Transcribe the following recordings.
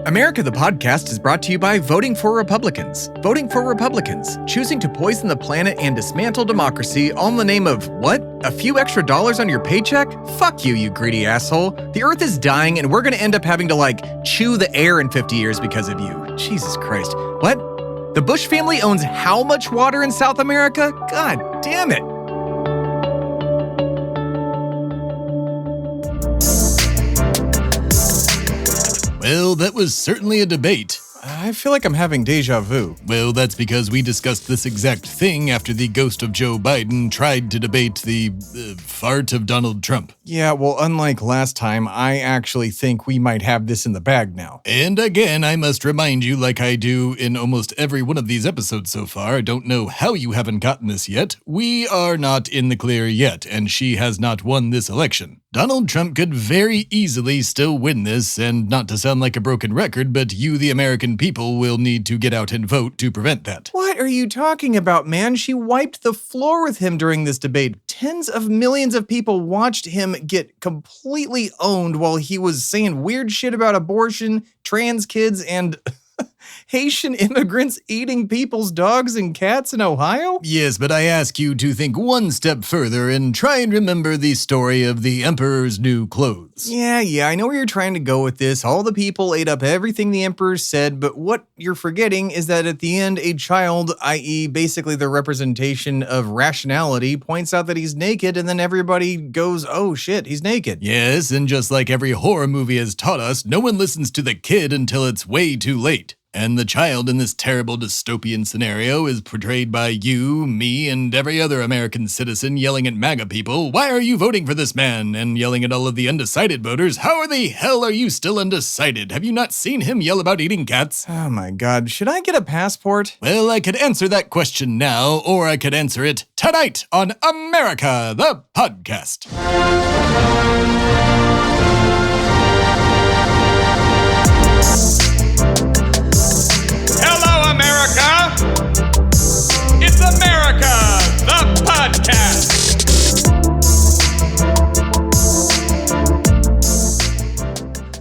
America the Podcast is brought to you by Voting for Republicans. Voting for Republicans. Choosing to poison the planet and dismantle democracy all in the name of, what? A few extra dollars on your paycheck? Fuck you, you greedy asshole. The earth is dying and we're gonna end up having to, chew the air in 50 years because of you. Jesus Christ. What? The Bush family owns how much water in South America? God damn it. Well, that was certainly a debate. I feel like I'm having deja vu. Well, that's because we discussed this exact thing after the ghost of Joe Biden tried to debate the fart of Donald Trump. Yeah, well, unlike last time, I actually think we might have this in the bag now. And again, I must remind you, like I do in almost every one of these episodes so far, I don't know how you haven't gotten this yet. We are not in the clear yet, and she has not won this election. Donald Trump could very easily still win this, and not to sound like a broken record, but you, the American people, will need to get out and vote to prevent that. What are you talking about, man? She wiped the floor with him during this debate. Tens of millions of people watched him get completely owned while he was saying weird shit about abortion, trans kids, and Haitian immigrants eating people's dogs and cats in Ohio? Yes, but I ask you to think one step further and try and remember the story of the Emperor's new clothes. Yeah, I know where you're trying to go with this. All the people ate up everything the Emperor said, but what you're forgetting is that at the end, a child, i.e. basically the representation of rationality, points out that he's naked, and then everybody goes, oh shit, he's naked. Yes, and just like every horror movie has taught us, no one listens to the kid until it's way too late. And the child in this terrible dystopian scenario is portrayed by you, me, and every other American citizen yelling at MAGA people, "Why are you voting for this man?" And yelling at all of the undecided voters, "How the hell are you still undecided? Have you not seen him yell about eating cats?" Oh my god, should I get a passport? Well, I could answer that question now, or I could answer it tonight on America the Podcast. It's America, the Podcast.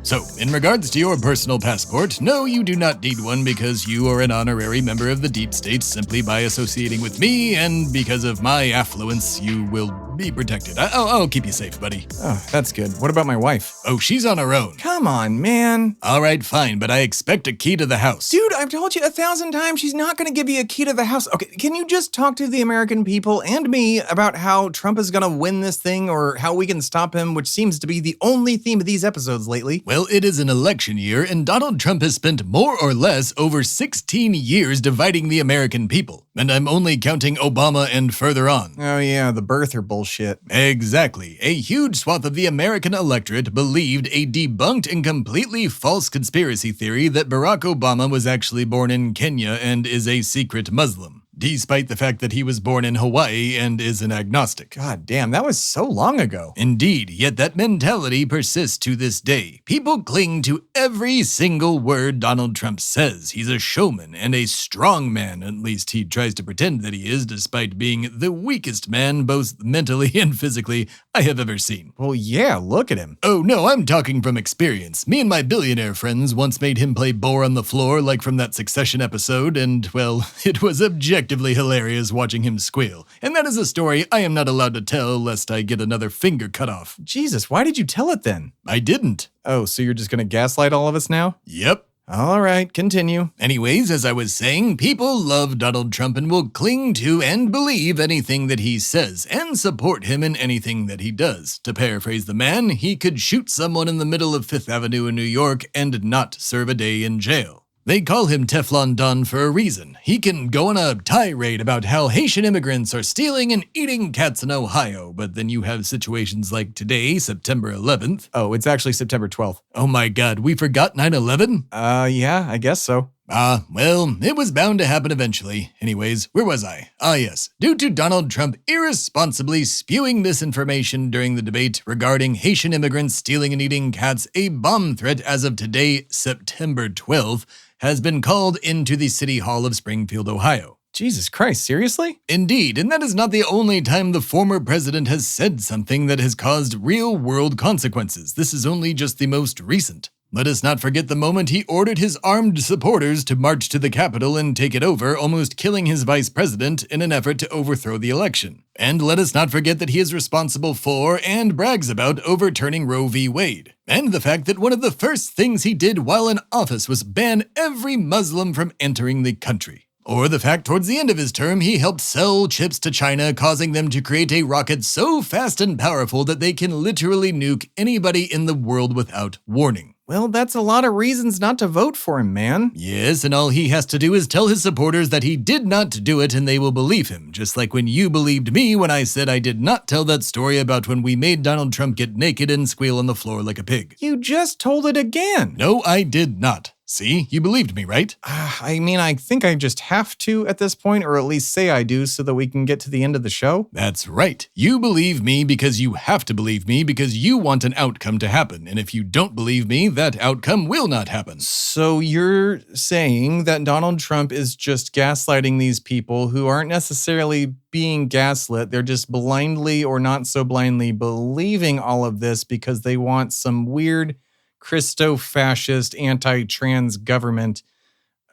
So, in regards to your personal passport, no, you do not need one because you are an honorary member of the deep state simply by associating with me, and because of my affluence, you will be protected. I'll keep you safe, buddy. Oh, that's good. What about my wife? Oh, she's on her own. Come on, man. All right, fine, but I expect a key to the house. Dude, I've told you 1,000 times she's not going to give you a key to the house. Okay, can you just talk to the American people and me about how Trump is going to win this thing or how we can stop him, which seems to be the only theme of these episodes lately? Well, it is an election year, and Donald Trump has spent more or less over 16 years dividing the American people. And I'm only counting Obama and further on. Oh yeah, the birther bullshit. Exactly. A huge swath of the American electorate believed a debunked and completely false conspiracy theory that Barack Obama was actually born in Kenya and is a secret Muslim, despite the fact that he was born in Hawaii and is an agnostic. God damn, that was so long ago. Indeed, yet that mentality persists to this day. People cling to every single word Donald Trump says. He's a showman and a strong man, at least he tries to pretend that he is, despite being the weakest man, both mentally and physically, I have ever seen. Well, yeah, look at him. Oh no, I'm talking from experience. Me and my billionaire friends once made him play bore on the floor like from that Succession episode, and, well, it was objectively hilarious watching him squeal. And that is a story I am not allowed to tell lest I get another finger cut off. Jesus, why did you tell it then? I didn't. Oh, so you're just gonna gaslight all of us now? Yep. All right, continue. Anyways, as I was saying, people love Donald Trump and will cling to and believe anything that he says, and support him in anything that he does. To paraphrase the man, he could shoot someone in the middle of Fifth Avenue in New York and not serve a day in jail. They call him Teflon Don for a reason. He can go on a tirade about how Haitian immigrants are stealing and eating cats in Ohio, but then you have situations like today, September 11th. Oh, it's actually September 12th. Oh my god, we forgot 9/11? Yeah, I guess so. Well, it was bound to happen eventually. Anyways, where was I? Yes. Due to Donald Trump irresponsibly spewing misinformation during the debate regarding Haitian immigrants stealing and eating cats, a bomb threat as of today, September 12th, has been called into the City Hall of Springfield, Ohio. Jesus Christ, seriously? Indeed, and that is not the only time the former president has said something that has caused real-world consequences. This is only just the most recent. Let us not forget the moment he ordered his armed supporters to march to the Capitol and take it over, almost killing his vice president in an effort to overthrow the election. And let us not forget that he is responsible for and brags about overturning Roe v. Wade. And the fact that one of the first things he did while in office was ban every Muslim from entering the country. Or the fact towards the end of his term, he helped sell chips to China, causing them to create a rocket so fast and powerful that they can literally nuke anybody in the world without warning. Well, that's a lot of reasons not to vote for him, man. Yes, and all he has to do is tell his supporters that he did not do it and they will believe him, just like when you believed me when I said I did not tell that story about when we made Donald Trump get naked and squeal on the floor like a pig. You just told it again. No, I did not. See, you believed me, right? I mean, I think I just have to at this point, or at least say I do so that we can get to the end of the show. That's right. You believe me because you have to believe me because you want an outcome to happen. And if you don't believe me, that outcome will not happen. So you're saying that Donald Trump is just gaslighting these people who aren't necessarily being gaslit. They're just blindly or not so blindly believing all of this because they want some weird Christo-fascist, anti-trans government.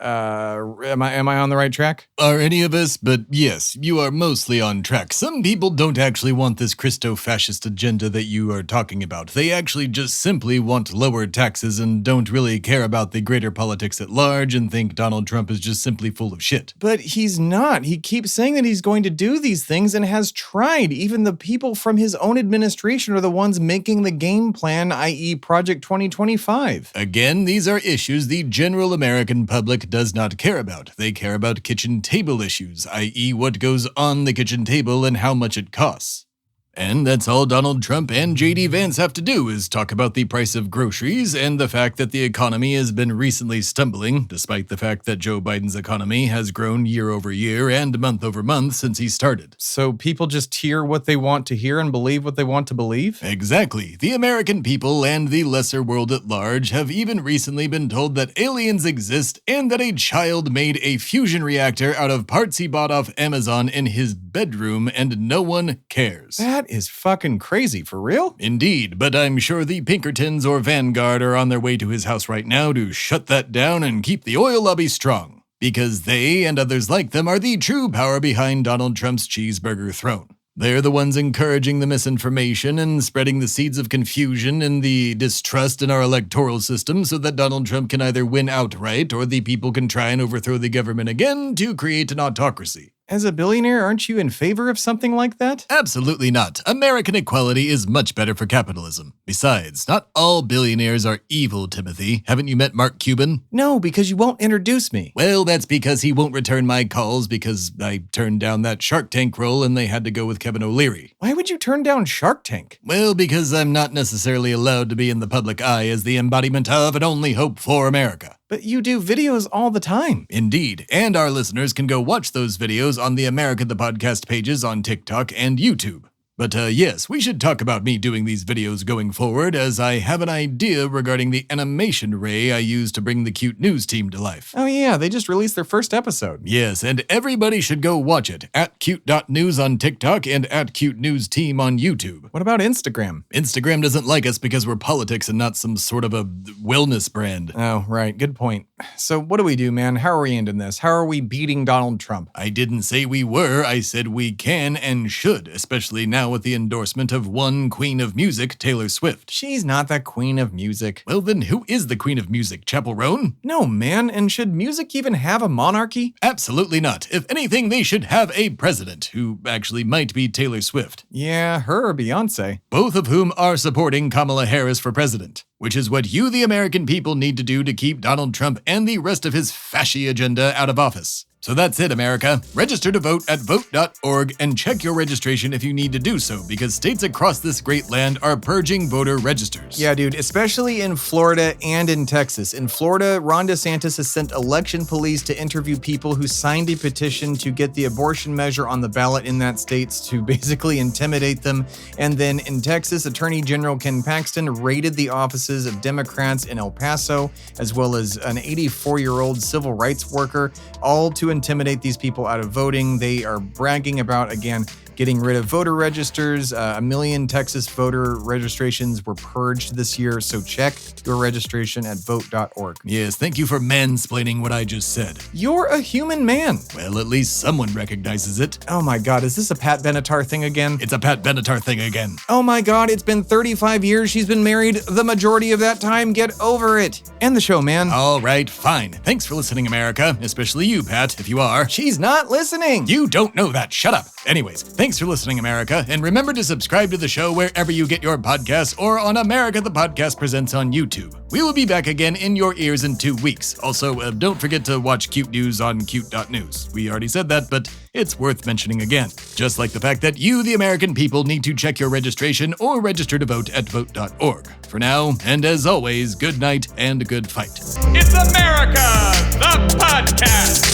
Am I on the right track? Are any of us? But yes, you are mostly on track. Some people don't actually want this Christo-fascist agenda that you are talking about. They actually just simply want lower taxes and don't really care about the greater politics at large and think Donald Trump is just simply full of shit. But he's not. He keeps saying that he's going to do these things and has tried. Even the people from his own administration are the ones making the game plan, i.e. Project 2025. Again, these are issues the general American public does not care about. They care about kitchen table issues, i.e. what goes on the kitchen table and how much it costs. And that's all Donald Trump and J.D. Vance have to do is talk about the price of groceries and the fact that the economy has been recently stumbling, despite the fact that Joe Biden's economy has grown year over year and month over month since he started. So people just hear what they want to hear and believe what they want to believe? Exactly. The American people and the lesser world at large have even recently been told that aliens exist and that a child made a fusion reactor out of parts he bought off Amazon in his bedroom and no one cares. That is fucking crazy, for real? Indeed, but I'm sure the Pinkertons or Vanguard are on their way to his house right now to shut that down and keep the oil lobby strong. Because they and others like them are the true power behind Donald Trump's cheeseburger throne. They're the ones encouraging the misinformation and spreading the seeds of confusion and the distrust in our electoral system so that Donald Trump can either win outright or the people can try and overthrow the government again to create an autocracy. As a billionaire, aren't you in favor of something like that? Absolutely not. American equality is much better for capitalism. Besides, not all billionaires are evil, Timothy. Haven't you met Mark Cuban? No, because you won't introduce me. Well, that's because he won't return my calls because I turned down that Shark Tank role and they had to go with Kevin O'Leary. Why would you turn down Shark Tank? Well, because I'm not necessarily allowed to be in the public eye as the embodiment of and only hope for America. But you do videos all the time. Indeed, and our listeners can go watch those videos on the America the Podcast pages on TikTok and YouTube. But yes, we should talk about me doing these videos going forward, as I have an idea regarding the animation array I use to bring the Cute News team to life. Oh yeah, they just released their first episode. Yes, and everybody should go watch it, at cute.news on TikTok and at Cute News Team on YouTube. What about Instagram? Instagram doesn't like us because we're politics and not some sort of a wellness brand. Oh, right, good point. So what do we do, man? How are we ending this? How are we beating Donald Trump? I didn't say we were, I said we can and should, especially now with the endorsement of one queen of music, Taylor Swift. She's not the queen of music. Well then, who is the queen of music, Chapel Roan? No, man, and should music even have a monarchy? Absolutely not. If anything, they should have a president, who actually might be Taylor Swift. Yeah, her or Beyonce. Both of whom are supporting Kamala Harris for president. Which is what you, the American people, need to do to keep Donald Trump and the rest of his fasci agenda out of office. So that's it, America. Register to vote at vote.org and check your registration if you need to do so, because states across this great land are purging voter registers. Yeah, dude, especially in Florida and in Texas. In Florida, Ron DeSantis has sent election police to interview people who signed a petition to get the abortion measure on the ballot in that state to basically intimidate them. And then in Texas, Attorney General Ken Paxton raided the offices of Democrats in El Paso, as well as an 84-year-old civil rights worker, all to intimidate these people out of voting. They are bragging about, again, getting rid of voter registers. 1 million Texas voter registrations were purged this year, so check your registration at vote.org. Yes, thank you for mansplaining what I just said. You're a human man. Well, at least someone recognizes it. Oh my God, is this a Pat Benatar thing again? It's a Pat Benatar thing again. Oh my God, it's been 35 years she's been married. The majority of that time, get over it. End the show, man. All right, fine. Thanks for listening, America. Especially you, Pat, if you are. She's not listening. You don't know that. Shut up. Anyways, thanks for listening, America. And remember to subscribe to the show wherever you get your podcasts or on America the Podcast Presents on YouTube. We will be back again in your ears in 2 weeks. Also, don't forget to watch Cute News on cute.news. We already said that, but it's worth mentioning again. Just like the fact that you, the American people, need to check your registration or register to vote at vote.org. For now, and as always, good night and good fight. It's America, the podcast.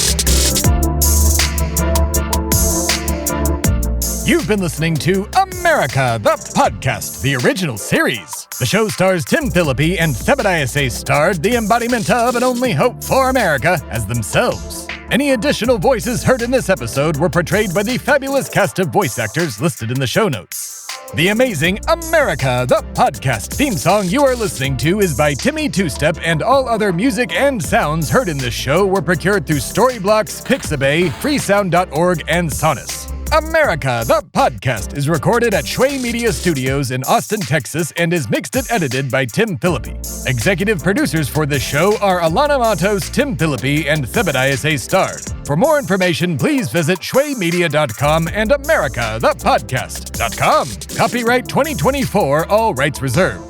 You've been listening to America, the Podcast, the original series. The show stars Tim Phillippe and Theb starred the embodiment of and only hope for America as themselves. Any additional voices heard in this episode were portrayed by the fabulous cast of voice actors listed in the show notes. The amazing America, the Podcast theme song you are listening to is by Timmy Two Step, and all other music and sounds heard in this show were procured through Story Blocks, Pixabay, freesound.org, and Sonus. America, the Podcast is recorded at Shway Media Studios in Austin, Texas, and is mixed and edited by Tim Phillippe. Executive producers for this show are Alana Matos, Tim Phillippe, and Theb starred. For more information, please visit shwaymedia.com and americathepodcast.com. Copyright 2024, all rights reserved.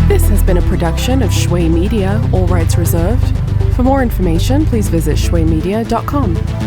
This has been a production of Shway Media, all rights reserved. For more information, please visit shwaymedia.com.